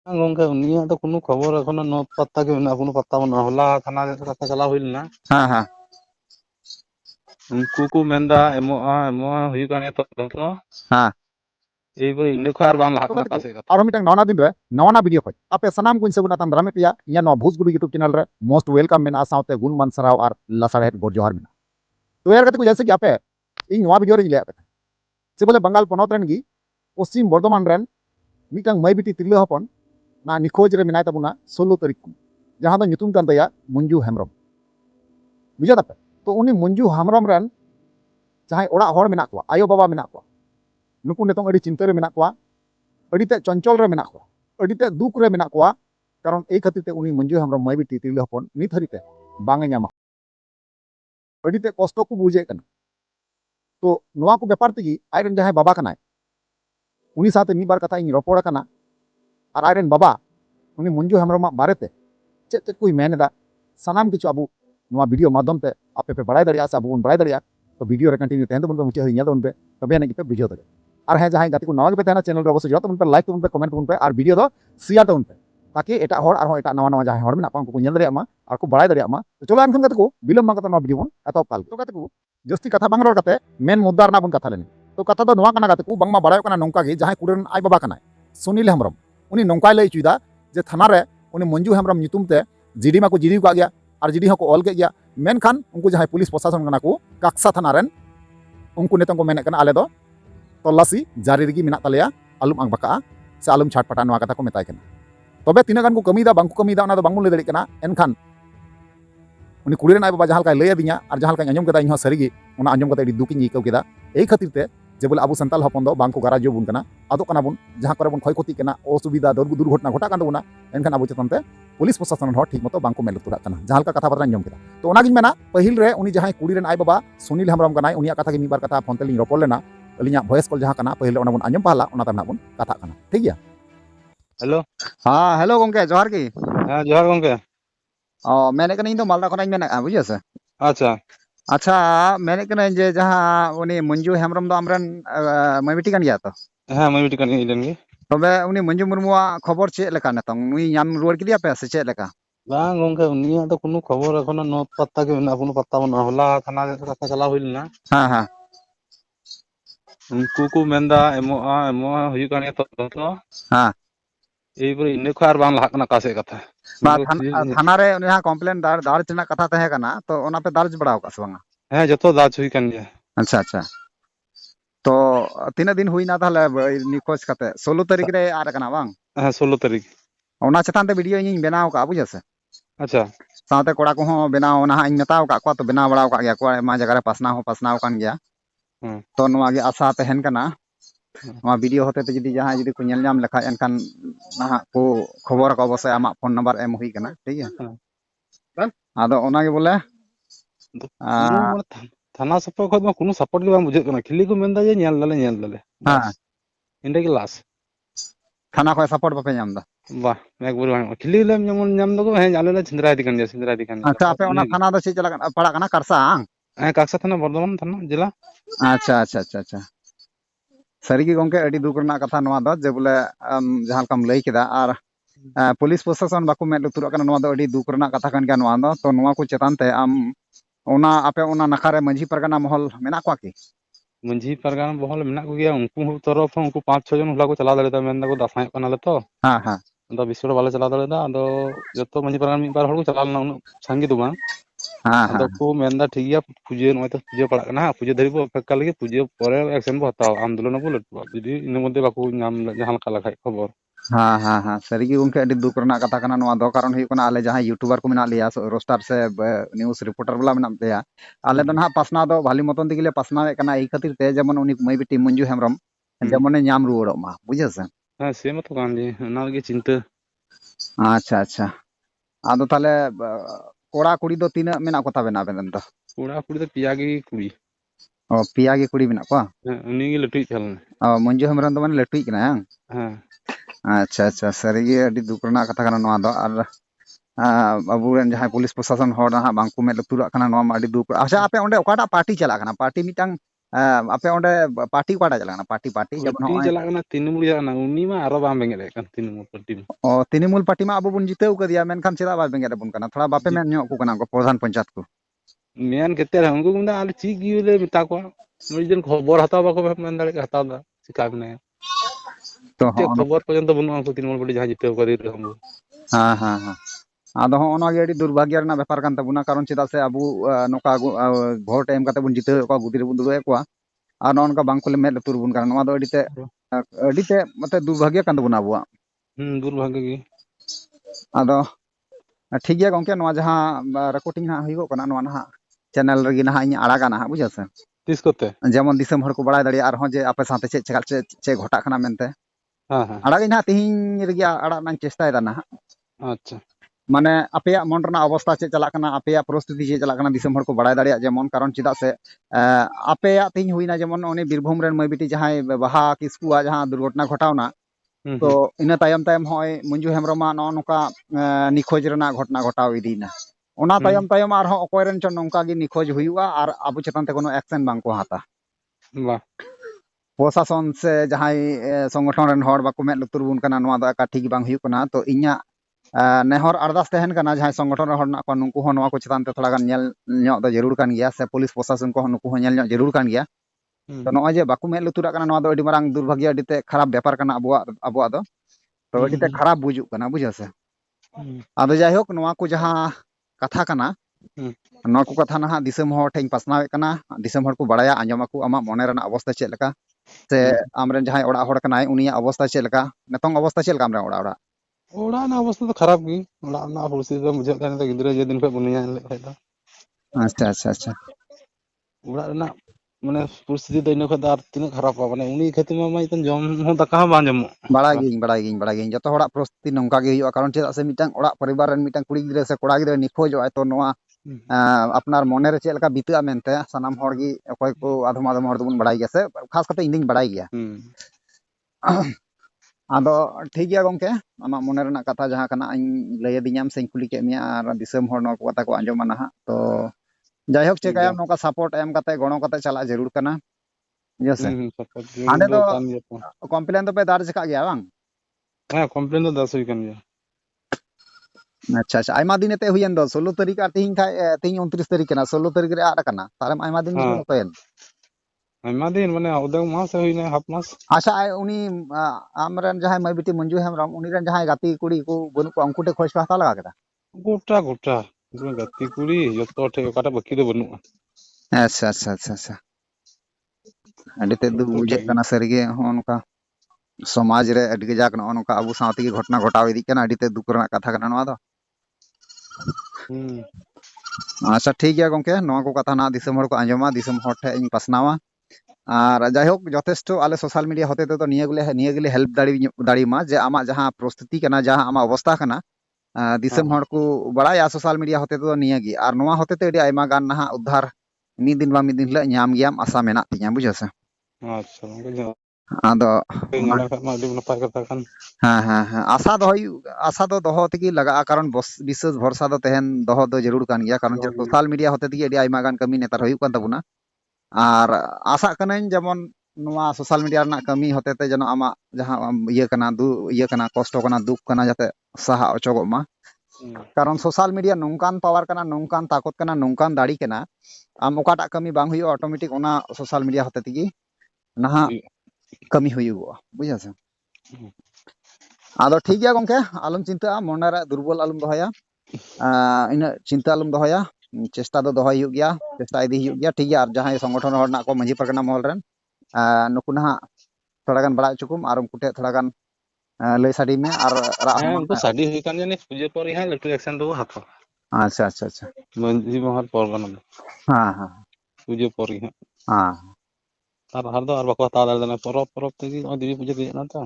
गंगे उनिया तो कोनो खबर एखोनो नो पत्ता के ना कोनो पत्ता बना होला थाना कथा चला हुई लेना हाँ हाँ उनको को मेंदा एमो हुई काने तो हाँ ए बे इने को आर बांग लाग ना कासे कथा और मिटन नवाना दिन रे नवाना वीडियो खoj आपे सनाम कुन से गुना ताम द्रामे पिया या नो भोजपुरी यूट्यूब चैनल रे मोस्ट वेलकम मेना साउते गुण मान सराव और लसाड़े गोर जोहार मेना तो यार कते को जैसे कि आपे इन नवा वीडियो रे ले से बोले बंगाल पनोत रेन गी पश्चिम बर्धमान रेन मिटन मई बिटी तिरले हपन ना निखोज रे मेनाय ताबुना 16 तारीख को जहां दो nyutum kan taya Manju Hembrom बुझा तापे तो उनी मंजू हेम्ब्रम रेन जहां ओड़ा हर मेना को आयो बाबा मेना को नुकु नेतों अड़ी चिंता रे मेना को अड़ीते चंचल रे मेना को अड़ीते दुख रे मेना को कारण ए खातिर ते उनी मंजू हेम्ब्रम मई बिटी तिरले हपन नित हरिते बांगे ᱧᱟᱢᱟ अड़ीते कष्ट को बुझे कना तो नोवा को व्यापार तेगी आयरन जहां बाबा कनाय उनी साथे मी बार कथा इन रपोड़ कना और आयरन बाबा उनी मंजू हेम्ब्रम बारेते चेत चेत कोई मेनदा सानाम किछु अबु नोवा वीडियो माध्यम ते आपे पे बड़ाई दरिया से अबु बन बड़ाई दरिया तो वीडियो रे कंटिन्यू तहन तो मुझे हिया तो उनपे तबे ना पे वीडियो दे और है जहां गाती को नवा के तहना चैनल रे अवश्य जो तो उनपे लाइक तो उनपे कमेंट उनपे और वीडियो दो शेयर तो उनपे ताकि एटा हर और एटा नवा नवा जहां हर मेना को नेल दरिया मा और को बड़ाई दरिया मा तो चलो एनखन को बिलम मा कता नवा वीडियो बन एतो काल तो कते को जस्ती कथा बांग रोड कते मेन मुद्दा ना बन कथा लेनी तो कथा दो नवा कना कते को बांग मा बड़ाय कना नोंका गे जहां कुडन आय बाबा कना सुनील हेम्ब्रम उनी नोंका लई चुदा जे थाना रे उनी मंजू हेम्ब्रम नितुम ते जीडी मा को जीडी का गया और जीडी को ऑल के गया मेनखान उनको जहां पुलिस प्रशासन कना को काक्सा थाना रेन उनको नेतों को मेने कना आले दो तलासी जारी रेगी मेना तलेया आलुम आंग बका से आलुम छाटपटा नवा कथा को मेताय कना तबे तिना गान को कमीदा बांग को कमीदा ना दो बांगुल ले दड़ी कना एनखान उनी कुड़ी रेन आय बाबा जहां का लय दिया और जहां का अंजम कदा इहो सरीगी उना अंजम कदा दुख इन इकौ केदा एई खातिर ते जे बोले अबु संताल हपन दो बांग को गाराजो बुन कना आदो कना बुन जहां करे बुन खय क्षति कना असुविधा दुर्घटना घटा कान दोना एनखान अबु चेतन ते पुलिस प्रशासन हर ठीक मतो बांग को मेल तुरा कना जहां का कथा बतरा अंजम केदा तो ओना गिन मेना पहिल रे उनी जहां कुड़ी रेन आय बाबा सुनील हेम्ब्रम कनाय उनिया कथा के मी बार कथा फोन तेलिन रोपड़ लेना अलिया वॉइस कॉल जहां कना पहिल ओना बुन अंजम पाला ओना तमना बुन कथा कना ठीक गया हेलो हाँ हेलो गंगे जोहार की हां जोहार गंगे ओ मेने कना इन दो मालदा खनाय मेना बुझियो से अच्छा अच्छा मेने कना जे जहां उनी मंजू हेम्ब्रम दो आमरन मईबिटी कान गया तो हां मैं बिटी कानी इलेन गे तबे उनी मंजू मुर्मुआ खबर चेक लेका नतों नुई नाम रुवार किदिया पे से चेक लेका बांग गंगे उनिया तो कोनो खबर एखोनो नो पत्ता के ना कोनो पत्ता बना होला थाना कथा चला हुई लेना हाँ हाँ उनको को मेंदा एमो हुई काने तो हाँ ए बे इने को आर बांग लाग ना कासे कथा बा थाना रे उनी हां कंप्लेन दार्ज तना कथा तहे कना तो ओना पे दार्ज बड़ाव का सवांगा हां जतो दाज हुई कान गया अच्छा अच्छा तो तीना दिन हुईना ताहले निखोज कते 16 तारीख रे आर कना बांग हां 16 तारीख ओना चतान ते वीडियो इन बनाव का बुझे से अच्छा साथे कोड़ा को हो बनाव ओना इन मेताव का को तो बनाव बड़ाव का गया को मा जगह रे पासनाव कान गया तो नवा गे आशा तहन कना नवा वीडियो होते ते जदी जहां जदी को नेल नाम लेखा एनखान ना को खबर को अवश्य आमा फोन नंबर एम हुई कना ठीक है आदो ओना गे बोले थाना सपोर्ट खद मा कोनो सपोर्ट के बांग बुझे कना खिली को मेंदा जे नेल दले हां इंडे के लास थाना को सपोर्ट बापे नाम दा बा एक बार बांग खिली ले नाम दो हे आले ले छिंद्रा दी कान अच्छा आपे ओना थाना दो से चला पड़ा कना करसा हां काक्सा थाना बर्धमान थाना जिला अच्छा अच्छा अच्छा अच्छा सरीगी गंके अड़ी दुख रना कथा नवा दो जे बोले जहां कम लई केदा और पुलिस प्रशासन बाको में लुतुर कना नवा दो अड़ी दुख रना कथा कन गया नवा दो तो नवा को चेतान ते आम ओना आपे ओना नखा रे मंझी परगना महल मेना को की मंझी परगाना बहल मेना को गया उनको तरफ उनको 5-6 जन होला को चला दलेदा मेन को दफाय कना ले तो हां हां अदो बिस्वड़ वाले चला दलेदा अदो जतो मंझी परगाना मी बार हड़ को चला ना संगी दो बांग हां अदो को मेंदा ठीक गया पूजे नय तो पूजे पड़ा कना पूजे धरी बो फेका लगे पूजे परे एक्शन बो हताव आंदोलन बो लटवा जदी इन मध्य बाको नाम जहां का लखाय खबर हाँ हाँ हाँ सरीगी गंके अड़ी दुख रना कथा कना नवा दो कारण हुई कना आले जहां यूट्यूबर को मेना लिया रोस्टार से न्यूज़ रिपोर्टर वाला मेना दिया आले दो ना पासना दो भाली मतन दिगिले पासना कना ए खातिर ते जेमन उनी मई बिटी मंजू हेम्ब्रम जेमन नाम रुवाड़ो मा बुझे से हां से मत कान जी ना लगे चिंता अच्छा अच्छा आदो ताले कोड़ा कुड़ी दो तीन मेना को ताबे ना बेन दो कुड़ा कुड़ी तो पिया गी कुड़ी ओ पिया गे कुड़ी मेना को उनी गे लटुई चलन मंजू हेम्ब्रम दो माने लटुई कना हां अच्छा अच्छा सरीगे अड़ी दुख रना कथा कना नवा दो और अबुरेन जहां पुलिस प्रशासन हर ना बांको में लुतुरा कना नवा मा अड़ी दुख अच्छा आपे ओंडे ओकाटा पार्टी चला कना party मिटांग ape onde party pada jalana party Party jemon hoy jalak kana Trinamool jalak kana uni mah aro bang benged kan Trinamool party mah. oh Tinimul party ma abu bun jiteu kadia menkhan cheda ba benged abun kana thoda bape men nyok ku kana ko pradhan panchayat ko Mian kete ungu menda ale chik gile meta ko nuri jen khobor hataw bako men dare hataw da chika mene to te khobor porjonto banu unku Trinamool party jaha jiteu kari rehamu. ha ha ha ado hono ge adi durbagya rena bepar kan tabuna karon cheda se abu noka vote em kate bun jiteu ko gudir bun duru ekwa ar non ka bang kole med tur bun kana noma do adite mate durbagya kan tabuna abuwa दुर्भाग्य की ado ठीक गया गंके नवा जहां recording ना हुई को ना ना चैनल रगी ना इन आड़ागा ना बुझे से तीस कोते जेमन दिसम हर को बड़ा दड़ी आर जे आपे साथे चे घटा खाना मेनते हाँ हाँ आड़ागी ना तिहिन रगी आड़ा ना चेष्टा ना अच्छा माने आपे मन रना अवस्था चे चला कना आपे परिस्थिति चे चला कना दिसम हर को बड़ा दड़ी जेमन कारण चिदा से आपे तिहिन हुईना जेमन ओने बीरभूम रेन मई बिटी जहां बहा किस्कुआ जहां दुर्घटना घटावना तो इन तायम तायम होय मंजू हेमब्रमा नोका निखोज रना घटना घटाव इदीना ओना तायम तायम आर अकय रेन चन नोंका गे निखोज हुयुआ आर आबु चेतन ते कोनो एक्शन बांग को हाता वाह प्रशासन से जहां संगठन रेन हर बाको में लुतुर बुन कना नोआ दा का ठीक बांग हुयु कना तो इन्या नेहर अरदास तहन कना जहां संगठन रे हर ना को नुकु हो नोआ को चेतन ते थोड़ा गान नेल न्यो द जरूर कान गया से पुलिस प्रशासन को नुकु हो नेल न्यो जरूर कान गया तो नोआ जे बाको में लुतुरा कना नोआ दो अडी मारंग दुर्भाग्य अडीते खराब व्यापार कना अबुआ दो तो अडीते खराब बुजुक कना बुझा से आदो जायहोक नोआ को जहां कथा कना नोआ को कथा ना दिसम हर ठें पासनावे कना दिसम हर को बड़ाया आंजमाको आमा मोने रना अवस्था चेद लका से आमरेन जहां ओड़ा हर कनाय उनिया अवस्था चेद लका नतंग अवस्था चेद लका आमरे ओड़ा ओड़ा ना अवस्था तो खराब की ओड़ा ना परिस्थिति तो मुझे कहने गिदरे जे दिन पे बुनिया ले खायदा अच्छा अच्छा अच्छा ओड़ा ना माने परिस्थिति तो इन खद आर तिना खराब माने उनी खातिर मा इतन जम हो दका हो बां जमो बड़ा गिंग जतो हड़ा परिस्थिति नोंका गे हुआ कारण चेदा से मिटंग ओड़ा परिवार रेन मिटंग कुड़ी गिदरे से कोड़ा गिदरे निखोजो तो नोआ अपनार मोने रे चेद लका बिता मेनते सनाम हर गी अकय को आधम आधम हर दुबन बड़ाई गया से खास करते इंदिन बड़ाई गया आदो ठीक गया गंके आमा मोने रना कथा जहां कना इन लय दिኛम से कुली के मिया आर दिसम हर नो कथा को आंजो माना तो जायहोक चेकाया नोका सपोर्ट एम कते गणो कते चला जरूर कना जैसे आने तो कॉम्प्लेन तो पे दर्ज का गया बांग हां कॉम्प्लेन तो 10 हुई कन गया अच्छा अच्छा आयमा दिन ते हुयन दो 16 तारीख आर तिहिन खाय तिहिन 29 तारीख कना 16 तारीख रे आड़ कना तारे आयमा दिन को तोयन आयमा दिन माने उदंग मास हुईना हाफ मास अच्छा उनी आमरन जहां मई बिटी मंजू हेमरम उनी रन जहां गाती कुड़ी को बनु को अंकुटे खोज हता लगा केदा गोटा गोटा गति कुड़ी जतो ठे ओकाटा बाकी दो बनुआ अच्छा अच्छा अच्छा अच्छा अडी ते दु बुझे कना सरिगे होनका समाज रे अडी गजाक नोका अबु साथी की घटना घटाव इदी कना अडी ते दुख रना कथा कना नवा दो अच्छा ठीक गया गंके नवा को कथा ना दिसम हर को आंजमा दिसम हर ठे इन पासनावा और जायहोक यथेष्ट आले सोशल मीडिया होते तो नियगले हेल्प दाड़ी मा जे आमा जहां परिस्थिति कना जहां आमा अवस्था कना दिसम हर को बड़ाया सोशल मीडिया होते तो नियगी और नवा होते ते अडी आयमा गान ना उद्धार मी दिन बा मी दिन ले ᱧᱟᱢ ᱜᱮᱭᱟᱢ आशा मेना तिया बुझा से अच्छा आदो ᱧᱟᱢ ᱠᱷᱟᱱ ᱢᱟ ᱟᱹᱰᱤ ᱱᱟᱯᱟᱭ ᱠᱟᱛᱷᱟ ᱠᱟᱱ हाँ आशा दो तेगी लगा कारण विशेष भरोसा दो तहन दो दो जरूर कान गया कारण सोशल मीडिया होते तेगी अडी आयमा गान कमी नेतार हुयु कान तबुना और आशा कनाइन जेमन नोआ सोशल मीडिया रना कमी होते ते जनो आमा जहां इया कना कष्ट कना दुख कना जाते सहा अचोगो मा कारण सोशल मीडिया नोंकान पावर कना नोंकान ताकत कना नोंकान दाड़ी कना आम ओकाटा कमी बांग हुयु ऑटोमेटिक ओना सोशल मीडिया होते तेगी नहा कमी हुयु बुझा से आदो ठीक गया गंके आलम चिंता मोने रे दुर्बल आलम दोहया इन चिंता आलम दोहया चेष्टा दो दोहय हुयु गया चेष्टा इदी हुयु गया ठीक गया जहां संगठन हर ना को मंजी परगना महल रेन नुकु ना थोड़ा गान बड़ा चुकुम और उनकुटे थोड़ा गान लय साडी में और उनको साडी हुई कान जाने पूजे पर यहां लटू एक्शन दो हाथ अच्छा अच्छा अच्छा मंजी महल परगना हां हां पूजे पर यहां हां और हर दो और बको हता दाना परब तेगी देवी पूजा के ना तो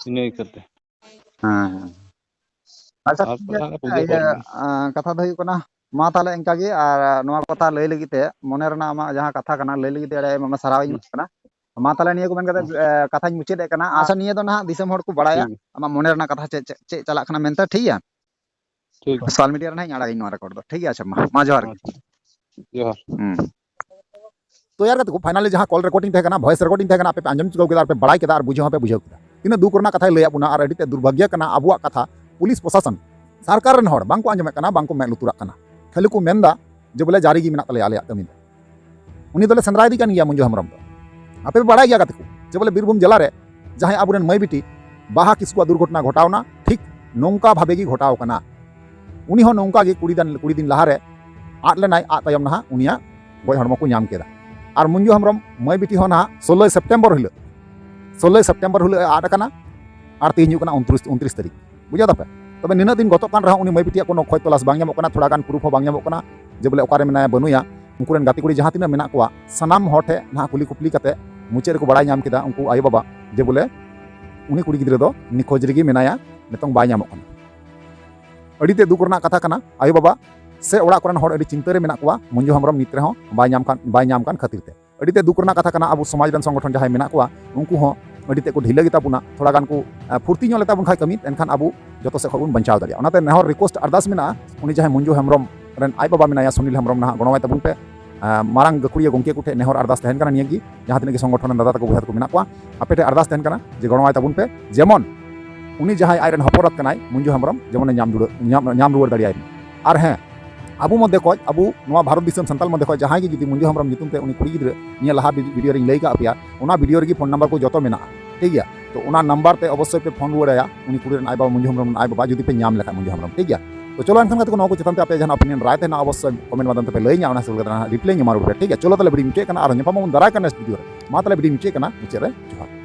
इने करते हां अच्छा कथा दो कना मा ताले इनका गे और नोआ कथा लय लगिते मोने रना मा जहां कथा कना लय लगिते अरे मा सराविन कना मा ताले निया को मेन कते कथाñ मुचेद कना आशा निया दो ना दिसम हर को बड़ाया आमा मोने रना कथा चे चला कना मेनता ठीक है ठीक सोशल मीडिया रना आड़ा इन रेकॉर्ड दो ठीक है अच्छा मा जोहार जोहार तैयार करते फाइनली जहाँ कॉल रिकॉर्डिंग थे वॉइस रिकॉर्डिंग थे पे आंजम चुकाव के पे बड़ा के बुझे पे बुझे तीन दुख कथा लैया बुना और अड़ी दुर्भाग्य अब कथा पुलिस प्रशासन सरकार रन हर बांको आंजमे बांको मेद लुतुरा खाली को मेनदा जे बोले जारी मेना तले आले कमी उनी दोले सेंद्रा इदी कान गया मंजू हेम्ब्रम आपे बड़ा गया कते जे बोले बीरभूम जिला रे जहां आबुरेन मई बिटी बाहा किसुआ दुर्घटना घटावना ठीक नौका भावे की घटाव कना उनी हो नौका गे कुड़ी दिन लहारे आद लेनाय आद तायम ना उनिया गय हड़मो को नाम केदा और मंजू हेम्ब्रम मई बिटी हो ना 16 सेप्टेम्बर हिल 16 सेप्टेम्बर हिल आद कना और तीन 29 तारीख बुझा दपे तबे निना दिन गत कान रहा उनी मई बिटिया कोनो खय तलाश बांग नामो कना थोड़ा गान प्रूफ हो बांग नामो कना जे बोले ओकारे मेना बनुया उनकुरेन गाती कुड़ी जहां तीना मेना कोआ सनाम हटे ना कुली कुपली कते मुचे को बड़ा नाम केदा उनको आयो बाबा जे बोले उनी कुड़ी गिद्रे दो निखोज रेगी मेनाया नितोंग बाय नामो कना अड़ीते दुख रना कथा कना आयो बाबा से ओड़ा कोरन हर अड़ी चिंता रे मेना कोआ मंजू हेम्ब्रम नित रे हो बाय नाम कान खातिर ते अड़ीते दुख रना कथा कना अब समाज रन संगठन जहां मेना कोआ उनको हो अड़ीते को ढिला गिता बुना थोड़ा गान को फुर्ती ᱧᱚᱜ लेता बुन खाय कमी एनखान अब जतो से खबुन बंचाव दाड़िया ओनाते नेहर रिक्वेस्ट अरदास मेना उनी जहां मंजू हेम्ब्रम रन आय बाबा मेनाया सुनील हेम्ब्रम ना गणवाय तबुन पे मारांग गकुड़िया गोंके कुठे नेहर अरदास तहन कना नियगी जहां तिनके संगठन दादा तको बुझात को मेना कोआ आपेटे अरदास तहन कना जे गणवाय तबुन पे जेमन उनी जहां आयरन हपरत कनाय मंजू हेम्ब्रम जेमन नाम रुवार दाड़िया और हें अब मध्य खज अब भारत दिसम संताल मध्य खज जहां जुदी मंजू हेम्ब्रम नितुम ते उनी कुड़ी गिद्रा निया लहा वीडियो रिंग लैका अपिया ओना वीडियो रे फोन नंबर को जतो मेना ठीक गया तो उना नंबर पे अवश्य पे फोन रुआया उनी कुड़ी आय बाबा मंजू हेम्ब्रम आय बाबा जुदी पे नाम लेखा मंजू हेम्ब्रम ठीक गया तो चलो एनखान को नको चेतन पे जहां ओपिनियन राय थे अवश्य कमेंट माध्यम पे लैया ओना से रिप्लाई मारो ठीक है चलो तले वीडियो मिचे कना और नेपा मन दराय का नेक्स्ट वीडियो मा तले वीडियो मिचे कना मिचे रे जोहार।